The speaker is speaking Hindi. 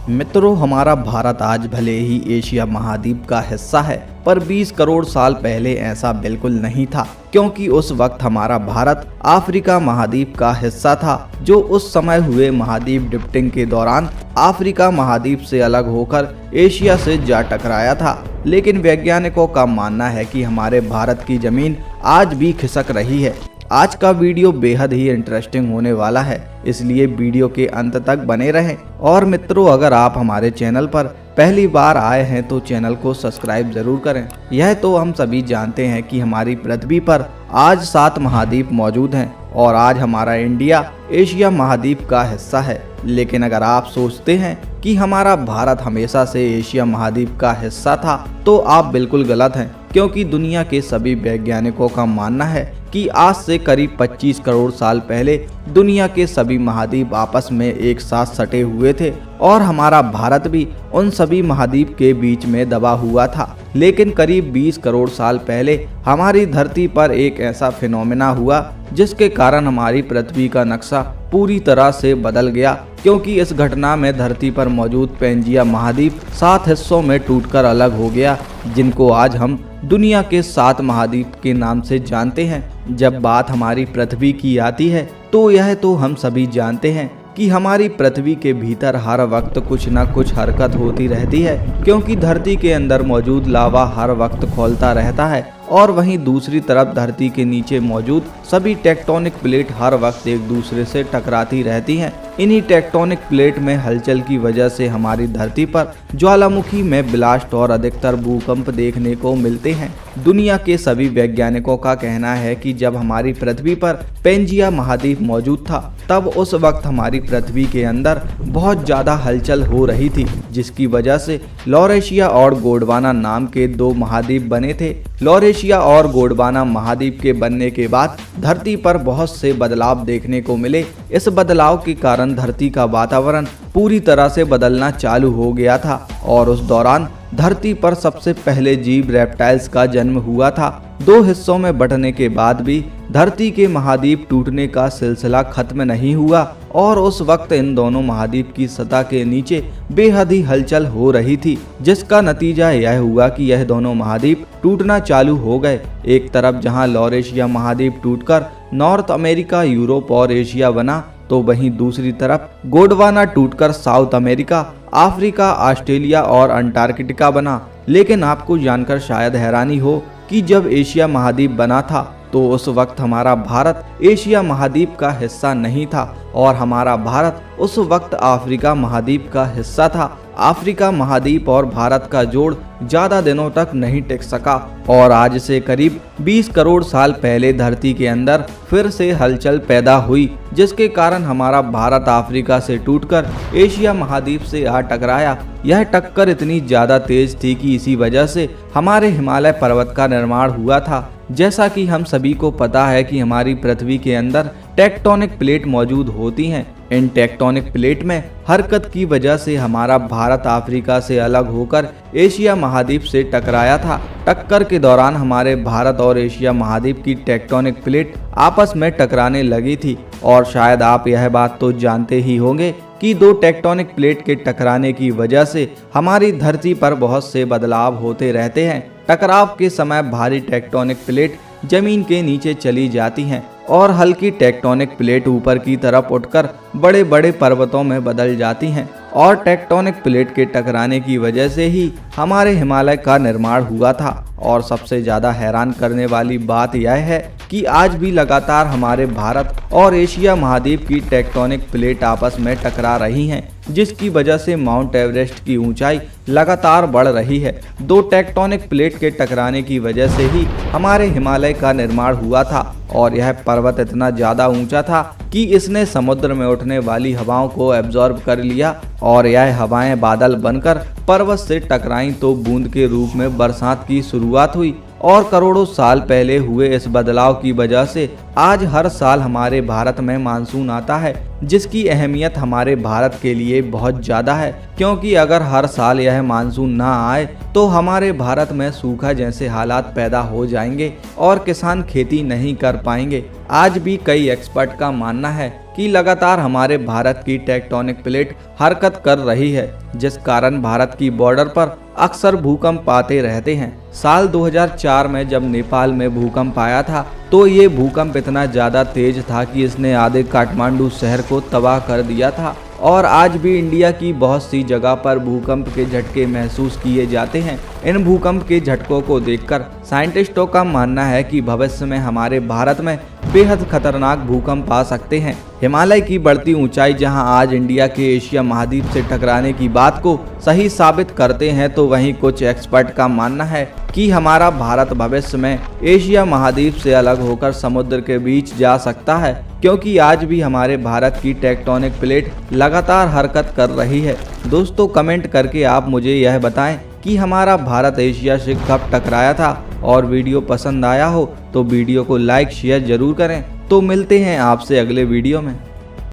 मित्रों, हमारा भारत आज भले ही एशिया महाद्वीप का हिस्सा है, पर 20 करोड़ साल पहले ऐसा बिल्कुल नहीं था, क्योंकि उस वक्त हमारा भारत अफ्रीका महाद्वीप का हिस्सा था, जो उस समय हुए महाद्वीप ड्रिफ्टिंग के दौरान अफ्रीका महाद्वीप से अलग होकर एशिया से जा टकराया था। लेकिन वैज्ञानिकों का मानना है कि हमारे भारत की जमीन आज भी खिसक रही है। आज का वीडियो बेहद ही इंटरेस्टिंग होने वाला है, इसलिए वीडियो के अंत तक बने रहें। और मित्रों, अगर आप हमारे चैनल पर पहली बार आए हैं तो चैनल को सब्सक्राइब जरूर करें। यह तो हम सभी जानते हैं कि हमारी पृथ्वी पर आज 7 महाद्वीप मौजूद हैं और आज हमारा इंडिया एशिया महाद्वीप का हिस्सा है। लेकिन अगर आप सोचते हैं कि हमारा भारत हमेशा से एशिया महाद्वीप का हिस्सा था, तो आप बिल्कुल गलत हैं, क्योंकि दुनिया के सभी वैज्ञानिकों का मानना है कि आज से करीब 25 करोड़ साल पहले दुनिया के सभी महाद्वीप आपस में एक साथ सटे हुए थे और हमारा भारत भी उन सभी महाद्वीप के बीच में दबा हुआ था। लेकिन करीब 20 करोड़ साल पहले हमारी धरती पर एक ऐसा फिनोमेना हुआ जिसके कारण हमारी पृथ्वी का नक्शा पूरी तरह से बदल गया, क्योंकि इस घटना में धरती पर मौजूद पेंजिया महाद्वीप 7 हिस्सों में टूटकर अलग हो गया, जिनको आज हम दुनिया के 7 महाद्वीप के नाम से जानते हैं। जब बात हमारी पृथ्वी की आती है तो यह तो हम सभी जानते हैं कि हमारी पृथ्वी के भीतर हर वक्त कुछ न कुछ हरकत होती रहती है, क्योंकि धरती के अंदर मौजूद लावा हर वक्त खौलता रहता है और वहीं दूसरी तरफ धरती के नीचे मौजूद सभी टेक्टोनिक प्लेट हर वक्त एक दूसरे से टकराती रहती हैं। इन्हीं टेक्टोनिक प्लेट में हलचल की वजह से हमारी धरती पर ज्वालामुखी में ब्लास्ट और अधिकतर भूकंप देखने को मिलते हैं। दुनिया के सभी वैज्ञानिकों का कहना है कि जब हमारी पृथ्वी पर पेंजिया महाद्वीप मौजूद था, तब उस वक्त हमारी पृथ्वी के अंदर बहुत ज्यादा हलचल हो रही थी, जिसकी वजह से लॉरेशिया और गोंडवाना नाम के 2 महाद्वीप बने थे। लॉरेशिया और गोंडवाना महाद्वीप के बनने के बाद धरती पर बहुत से बदलाव देखने को मिले। इस बदलाव के कारण धरती का वातावरण पूरी तरह से बदलना चालू हो गया था और उस दौरान धरती पर सबसे पहले जीव रेप्टाइल्स का जन्म हुआ था। 2 हिस्सों में बंटने के बाद भी धरती के महाद्वीप टूटने का सिलसिला खत्म नहीं हुआ और उस वक्त इन दोनों महाद्वीप की सतह के नीचे बेहद ही हलचल हो रही थी, जिसका नतीजा यह हुआ कि यह दोनों महाद्वीप टूटना चालू हो गए। एक तरफ जहां लॉरेशिया महाद्वीप टूटकर नॉर्थ अमेरिका, यूरोप और एशिया बना, तो वहीं दूसरी तरफ गोंडवाना टूटकर साउथ अमेरिका, अफ्रीका, ऑस्ट्रेलिया और अंटार्कटिका बना। लेकिन आपको जानकर शायद हैरानी हो कि जब एशिया महाद्वीप बना था तो उस वक्त हमारा भारत एशिया महाद्वीप का हिस्सा नहीं था और हमारा भारत उस वक्त अफ्रीका महाद्वीप का हिस्सा था। अफ्रीका महाद्वीप और भारत का जोड़ ज्यादा दिनों तक नहीं टिक सका और आज से करीब 20 करोड़ साल पहले धरती के अंदर फिर से हलचल पैदा हुई, जिसके कारण हमारा भारत अफ्रीका से टूटकर एशिया महाद्वीप से आ टकराया। यह टक्कर इतनी ज्यादा तेज थी कि इसी वजह से हमारे हिमालय पर्वत का निर्माण हुआ था। जैसा कि हम सभी को पता है कि हमारी पृथ्वी के अंदर टेक्टोनिक प्लेट मौजूद होती हैं। इन टेक्टोनिक प्लेट में हरकत की वजह से हमारा भारत अफ्रीका से अलग होकर एशिया महाद्वीप से टकराया था। टक्कर के दौरान हमारे भारत और एशिया महाद्वीप की टेक्टोनिक प्लेट आपस में टकराने लगी थी और शायद आप यह बात तो जानते ही होंगे कि 2 टेक्टोनिक प्लेट के टकराने की वजह से हमारी धरती पर बहुत से बदलाव होते रहते हैं। टकराव के समय भारी टेक्टोनिक प्लेट जमीन के नीचे चली जाती हैं और हल्की टेक्टोनिक प्लेट ऊपर की तरफ उठकर बड़े बड़े पर्वतों में बदल जाती हैं और टेक्टोनिक प्लेट के टकराने की वजह से ही हमारे हिमालय का निर्माण हुआ था। और सबसे ज्यादा हैरान करने वाली बात यह है कि आज भी लगातार हमारे भारत और एशिया महाद्वीप की टेक्टोनिक प्लेट आपस में टकरा रही हैं, जिसकी वजह से माउंट एवरेस्ट की ऊंचाई लगातार बढ़ रही है। 2 टेक्टोनिक प्लेट के टकराने की वजह से ही हमारे हिमालय का निर्माण हुआ था और यह पर्वत इतना ज़्यादा ऊंचा था कि इसने समुद्र में उठने वाली हवाओं को एब्जॉर्ब कर लिया और यह हवाएं बादल बनकर पर्वत से टकराईं तो बूंद के रूप में बरसात की शुरुआत हुई। और करोड़ों साल पहले हुए इस बदलाव की वजह से आज हर साल हमारे भारत में मानसून आता है, जिसकी अहमियत हमारे भारत के लिए बहुत ज़्यादा है, क्योंकि अगर हर साल यह मानसून ना आए तो हमारे भारत में सूखा जैसे हालात पैदा हो जाएंगे और किसान खेती नहीं कर पाएंगे। आज भी कई एक्सपर्ट का मानना है कि लगातार हमारे भारत की टेक्टोनिक प्लेट हरकत कर रही है, जिस कारण भारत की बॉर्डर पर अक्सर भूकंप आते रहते हैं। साल 2004 में जब नेपाल में भूकंप आया था तो ये भूकंप इतना ज़्यादा तेज था कि इसने आधे काठमांडू शहर को तबाह कर दिया था। और आज भी इंडिया की बहुत सी जगह पर भूकंप के झटके महसूस किए जाते हैं। इन भूकंप के झटकों को देखकर साइंटिस्टों का मानना है कि भविष्य में हमारे भारत में बेहद खतरनाक भूकंप आ सकते हैं। हिमालय की बढ़ती ऊंचाई जहां आज इंडिया के एशिया महाद्वीप से टकराने की बात को सही साबित करते हैं, तो वहीं कुछ एक्सपर्ट का मानना है कि हमारा भारत भविष्य में एशिया महाद्वीप से अलग होकर समुद्र के बीच जा सकता है, क्योंकि आज भी हमारे भारत की टेक्टोनिक प्लेट लगातार हरकत कर रही है। दोस्तों, कमेंट करके आप मुझे यह बताएं कि हमारा भारत एशिया से कब टकराया था, और वीडियो पसंद आया हो तो वीडियो को लाइक शेयर जरूर करें। तो मिलते हैं आपसे अगले वीडियो में।